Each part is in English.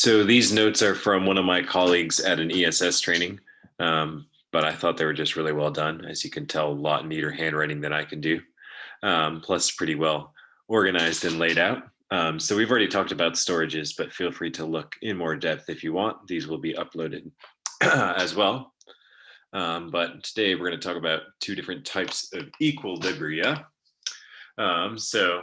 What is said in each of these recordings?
So these notes are from one of my colleagues at an ESS training, but I thought they were just really well done. As you can tell, a lot neater handwriting than I can do, plus pretty well organized and laid out. So we've already talked about storages, but feel free to look in more depth if you want. These will be uploaded as well. But today we're going to talk about two different types of equilibria. So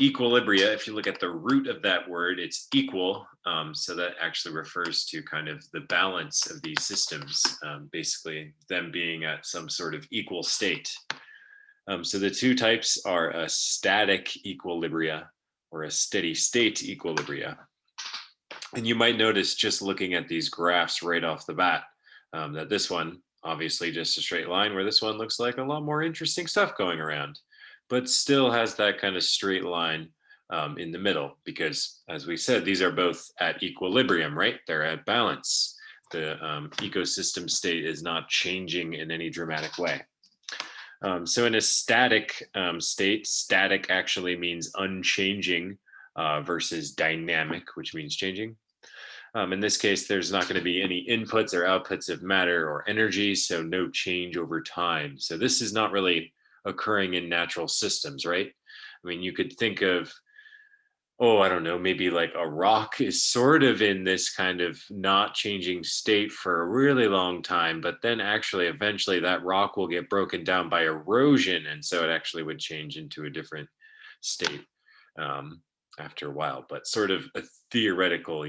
equilibria, if you look at the root of that word, it's equal. So that actually refers to kind of the balance of these systems, basically them being at some sort of equal state. So the two types are a static equilibria or a steady state equilibria. And you might notice just looking at these graphs right off the bat that this one, obviously just a straight line, where this one looks like a lot more interesting stuff going around, but still has that kind of straight line in the middle, because as we said, these are both at equilibrium, right? They're at balance. The ecosystem state is not changing in any dramatic way. So in a static state, static actually means unchanging versus dynamic, which means changing. In this case, there's not going to be any inputs or outputs of matter or energy, so no change over time. So this is not really occurring in natural systems, right? I mean, you could think of, I don't know, maybe like a rock is sort of in this kind of not changing state for a really long time, but then actually eventually that rock will get broken down by erosion, and so it actually would change into a different state after a while, but sort of a theoretical,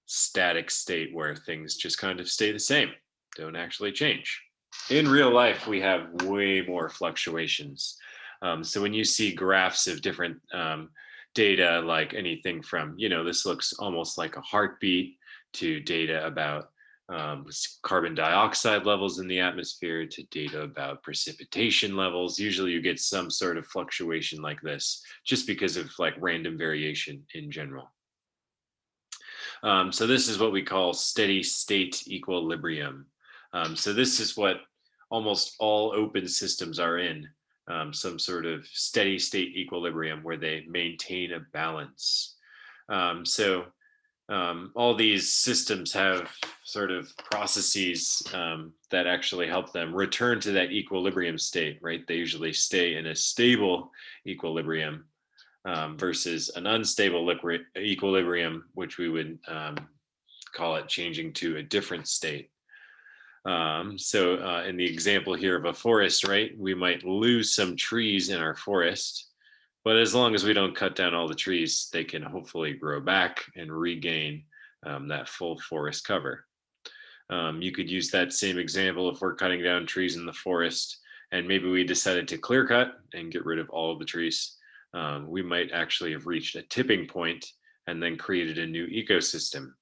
static state where things just kind of stay the same, don't actually change. In real life, we have way more fluctuations. So when you see graphs of different data, like anything from, this looks almost like a heartbeat, to data about carbon dioxide levels in the atmosphere, to data about precipitation levels, usually you get some sort of fluctuation like this, just because of like random variation in general. So this is what we call steady state equilibrium. So this is what almost all open systems are in, some sort of steady state equilibrium where they maintain a balance. So all these systems have sort of processes that actually help them return to that equilibrium state, right? They usually stay in a stable equilibrium versus an unstable equilibrium, which we would call it changing to a different state. So in the example here of a forest, right, we might lose some trees in our forest, but as long as we don't cut down all the trees, they can hopefully grow back and regain that full forest cover. You could use that same example if we're cutting down trees in the forest and maybe we decided to clear cut and get rid of all of the trees. We might actually have reached a tipping point and then created a new ecosystem.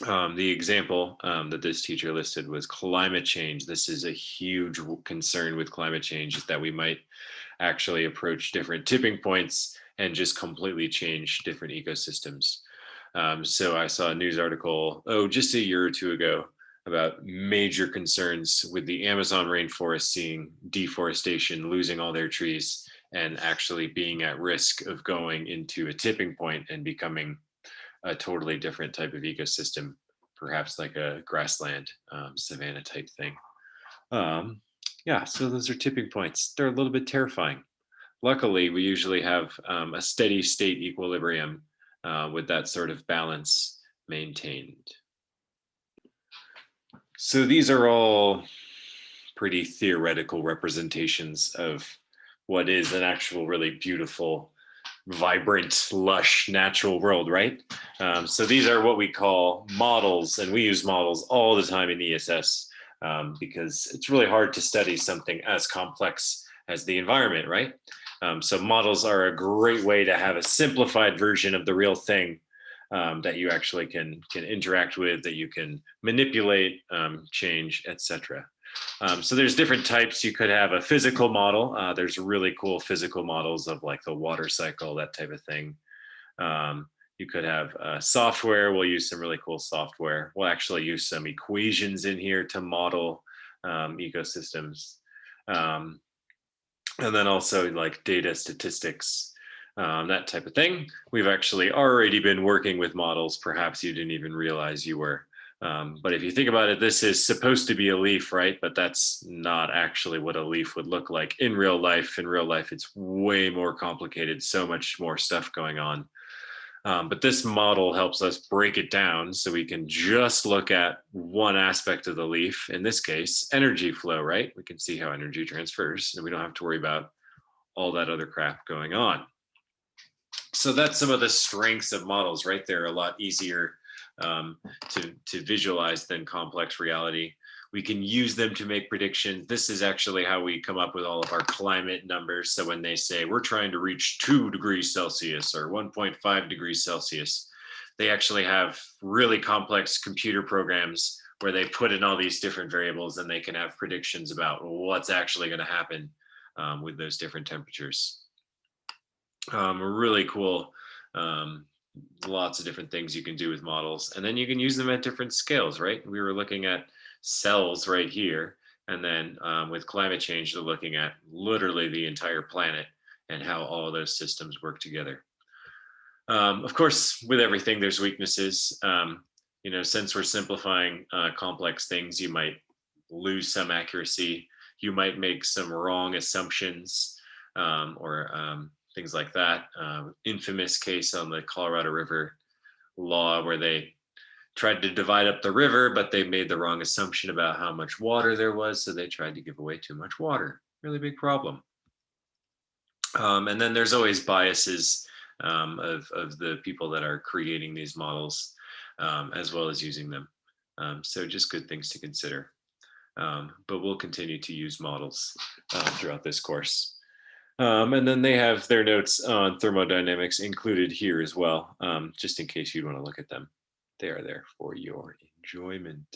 The example that this teacher listed was climate change. This is a huge concern with climate change, is that we might actually approach different tipping points and just completely change different ecosystems. So I saw a news article, just a year or two ago, about major concerns with the Amazon rainforest seeing deforestation, losing all their trees, and actually being at risk of going into a tipping point and becoming a totally different type of ecosystem, perhaps like a grassland, savanna type thing. Yeah, so those are tipping points. They're a little bit terrifying. Luckily, we usually have a steady state equilibrium with that sort of balance maintained. So these are all pretty theoretical representations of what is an actual really beautiful, vibrant, lush, natural world, right? So these are what we call models, and we use models all the time in ESS because it's really hard to study something as complex as the environment, right? So models are a great way to have a simplified version of the real thing that you actually can interact with, that you can manipulate, change, etc. So there's different types. You could have a physical model. There's really cool physical models of like the water cycle, that type of thing. You could have software. We'll use some really cool software. We'll actually use some equations in here to model ecosystems. And then also like data statistics. that type of thing. We've actually already been working with models. Perhaps you didn't even realize you were. But if you think about it, this is supposed to be a leaf, right? But that's not actually what a leaf would look like in real life. In real life, it's way more complicated, so much more stuff going on. But this model helps us break it down so we can just look at one aspect of the leaf. In this case, energy flow, right? We can see how energy transfers, and we don't have to worry about all that other crap going on. So that's some of the strengths of models, right? They're a lot easier to visualize than complex reality. We can use them to make predictions. This is actually how we come up with all of our climate numbers. So when they say we're trying to reach 2 degrees Celsius or 1.5 degrees Celsius, they actually have really complex computer programs where they put in all these different variables and they can have predictions about what's actually going to happen with those different temperatures. Really cool. Um, Lots of different things you can do with models, and then you can use them at different scales, right? We were looking at cells right here, and then with climate change, they're looking at literally the entire planet and how all those systems work together. Of course, with everything, there's weaknesses. Since we're simplifying complex things, you might lose some accuracy. You might make some wrong assumptions or things like that. Infamous case on the Colorado River law where they tried to divide up the river, but they made the wrong assumption about how much water there was. So they tried to give away too much water. Really big problem. And then there's always biases of the people that are creating these models as well as using them. So just good things to consider. But we'll continue to use models throughout this course. And then they have their notes on thermodynamics included here as well, just in case you want to look at them. They are there for your enjoyment.